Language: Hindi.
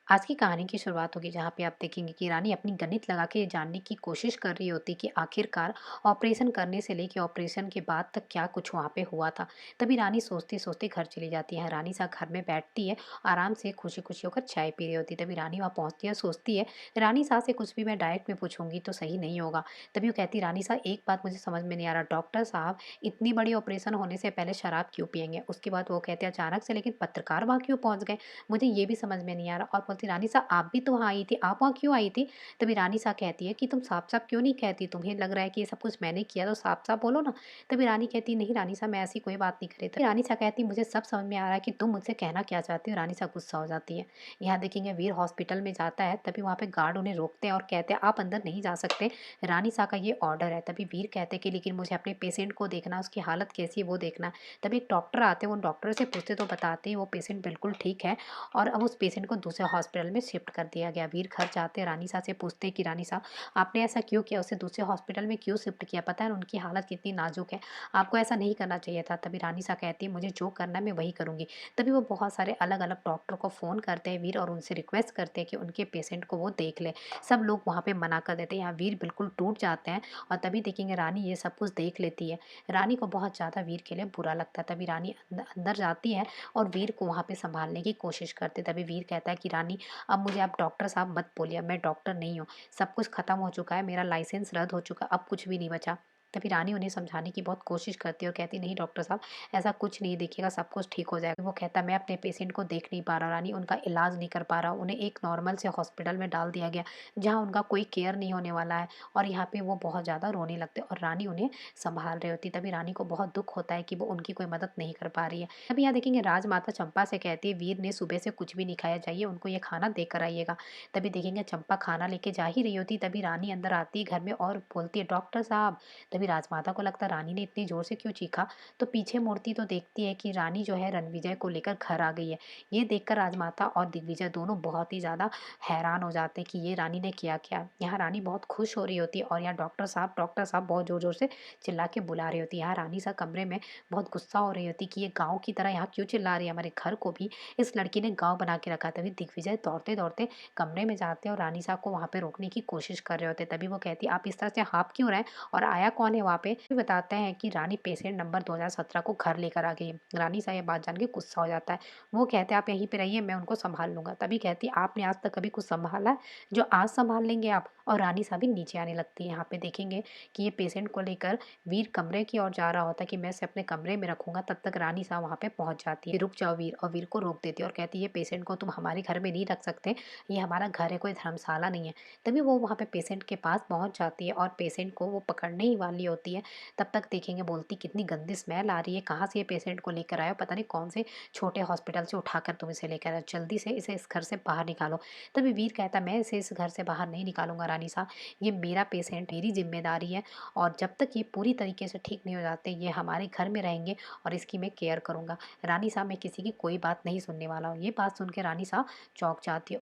आज की कहानी की शुरुआत होगी जहाँ पे आप देखेंगे कि रानी अपनी गणित लगा के ये जानने की कोशिश कर रही होती कि आखिरकार ऑपरेशन करने से लेके ऑपरेशन के बाद तक क्या कुछ वहाँ पे हुआ था। तभी रानी सोचते सोचते घर चली जाती है। रानी सा घर में बैठती है, आराम से खुशी खुशी होकर चाय पी रही होती है। तभी रानी वहाँ पहुँचती है, सोचती है रानी सा से कुछ भी मैं डायरेक्ट में पूछूंगी तो सही नहीं होगा। तभी वो कहती रानी सा एक बात मुझे समझ में नहीं आ रहा, डॉक्टर साहब इतनी बड़ी ऑपरेशन होने से पहले शराब क्यों पियेंगे? उसके बाद वो कहते अचानक से लेकिन पत्रकार वहाँ क्यों पहुँच गए? मुझे ये भी समझ में नहीं आ रहा। और बोलती रानी साहब आप भी तो वहाँ आई थी, आप वहाँ क्यों आई थी? तभी रानी साहब कहती है कि तुम साफ-साफ क्यों नहीं कहती? तुम्हें लग रहा है कि ये सब कुछ मैंने किया तो साफ-साफ बोलो ना। तभी रानी कहती नहीं रानी साहब मैं ऐसी कोई बात नहीं करी। तभी रानी साहब कहती मुझे सब समझ में आ रहा है कि तुम मुझसे कहना क्या चाहती हो। रानी साहब गुस्सा हो जाती है। यहाँ देखेंगे वीर हॉस्पिटल में जाता है, तभी वहाँ पे गार्ड उन्हें रोकते हैं और कहते हैं आप अंदर नहीं जा सकते। रानी साहब का ये ऑर्डर है। तभी वीर कहते हैं कि लेकिन मुझे अपने पेशेंट को देखना, उसकी हालत कैसी है वो देखना है। तभी एक डॉक्टर आते हैं, वो डॉक्टर से पूछते तो बताते हैं वो पेशेंट बिल्कुल ठीक है और अब उस पेशेंट को दूसरे हॉस्पिटल में शिफ्ट कर दिया गया। वीर घर जाते रानी साहब से पूछते हैं कि रानी साहब आपने ऐसा क्यों किया? उसे दूसरे हॉस्पिटल में क्यों शिफ्ट किया? पता है उनकी हालत कितनी नाजुक है, आपको ऐसा नहीं करना चाहिए था। तभी रानी साहब कहती है मुझे जो करना है मैं वही करूँगी। तभी वो बहुत सारे अलग-अलग डॉक्टर को फ़ोन करते हैं वीर और उनसे रिक्वेस्ट करते हैं कि उनके पेशेंट को वो देख लें। सब लोग वहाँ पे मना कर देते हैं। यहाँ वीर बिल्कुल टूट जाते हैं और तभी देखेंगे रानी ये सब कुछ देख लेती है। रानी को बहुत ज़्यादा वीर के लिए बुरा लगता है। तभी रानी अंदर जाती है और वीर को वहाँ पे सँभालने की कोशिश करते। तभी वीर कहता है कि रानी अब मुझे आप डॉक्टर साहब मत बोलिए, मैं डॉक्टर नहीं हूँ। सब कुछ खत्म हो चुका है, मेरा लाइसेंस रद्द हो चुका है, अब कुछ भी नहीं बचा। तभी रानी उन्हें समझाने की बहुत कोशिश करती है और कहती नहीं डॉक्टर साहब ऐसा कुछ नहीं, देखिएगा सब कुछ ठीक हो जाएगा। वो कहता मैं अपने पेशेंट को देख नहीं पा रहा रानी, उनका इलाज नहीं कर पा रहा। उन्हें एक नॉर्मल से हॉस्पिटल में डाल दिया गया, जहाँ उनका कोई केयर नहीं होने वाला है और यहाँ पे वो बहुत ज़्यादा रोने लगते हैं और रानी उन्हें सँभाल रही होती है। तभी रानी को बहुत दुःख होता है कि वो उनकी कोई मदद नहीं कर पा रही है। अभी यहाँ देखेंगे राजमाता चंपा से कहती है वीर ने सुबह से कुछ भी नहीं खाया, जाइए उनको ये खाना देकर आइएगा। तभी देखेंगे चंपा खाना लेके जा ही रही होती, तभी रानी अंदर आती है घर में और बोलती है डॉक्टर साहब। तभी राजमाता को लगता है रानी ने इतनी जोर से क्यों चीखा, तो पीछे मुड़ती तो देखती है कि रानी जो है रणविजय को लेकर घर आ गई है। ये देखकर राजमाता और दिग्विजय दोनों बहुत ही ज्यादा हैरान हो जाते हैं कि ये रानी ने किया क्या। यहाँ रानी बहुत खुश हो रही होती है और यहाँ डॉक्टर साहब बहुत जोर जोर से चिल्ला के बुला रही होती है। यहाँ रानी सा कमरे में बहुत गुस्सा हो रही होती कि ये गाँव की तरह यहाँ क्यों चिल्ला रही है, हमारे घर को भी इस लड़की ने गाँव बना के रखा। तभी दिग्विजय दौड़ते दौड़ते कमरे में जाते हैं और रानी साहब को वहाँ पे रोकने की कोशिश कर रहे होते हैं। तभी वो कहती है आप इस तरह से हाँफ क्यों रहे हैं और आया कौन है वहाँ पे? फिर बताते हैं कि रानी पेशेंट नंबर 2017 को घर लेकर आ गई है। रानी साहब ये बात जान के गुस्सा हो जाता है। वो कहते हैं आप यहीं पे रहिए, मैं उनको संभाल लूंगा। तभी कहती है आपने आज तक कभी कुछ संभाला है जो आज संभाल लेंगे आप? और रानी साहब भी नीचे आने लगती है। यहाँ पे देखेंगे कि ये पेशेंट को लेकर वीर कमरे की ओर जा रहा होता है कि मैं इसे अपने कमरे में रखूंगा। तब तक रानी साहब वहाँ पे पहुंच जाती है, रुक जाओ वीर, और वीर को रोक देती है और कहती है ये पेशेंट को तुम हमारे घर में नहीं रख सकते, ये हमारा घर है, कोई धर्मशाला नहीं है। तभी वो वहाँ पे पेशेंट के पास पहुँच जाती है और पेशेंट को वो पकड़ने ही वाली होती है। तब तक देखेंगे बोलती कितनी गंदी स्मेल आ रही है, कहाँ से ये पेशेंट को लेकर आए हो, पता नहीं कौन से छोटे हॉस्पिटल से उठाकर तुम इसे लेकर आए हो, जल्दी से इसे इस घर से बाहर निकालो। तभी वीर कहता मैं इसे इस घर से बाहर नहीं निकालूंगा रानी साहब, ये मेरा पेशेंट, मेरी जिम्मेदारी है और जब तक ये पूरी तरीके से ठीक नहीं हो जाते ये हमारे घर में रहेंगे और इसकी मैं केयर करूंगा। रानी साहब मैं किसी की कोई बात नहीं सुनने वाला हूँ। ये बात सुन के रानी साहब चौंक जाती है